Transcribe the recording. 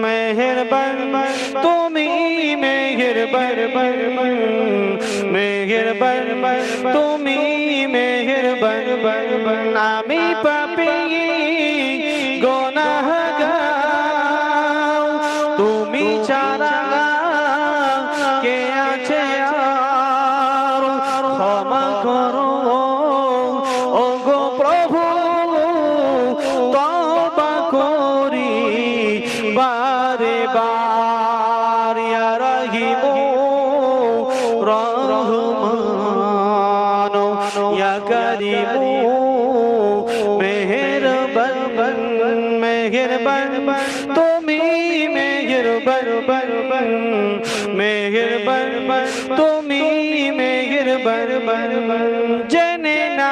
মেহেরবান তুমি মেহেরবান মেহেরবান তুমি মেহেরবান আমি পাপী গুনাহগার তুমি ছাড়া কে আছে আর ক্ষমা করো ওগো প্রভু তওবা করি বারে বার ইয়া রহিমু রহমান ইয়া করিমু মেহেরবান মেহেরবান তুমি মেহেরবান মেহেরবান তুমি মেহেরবান জেনে না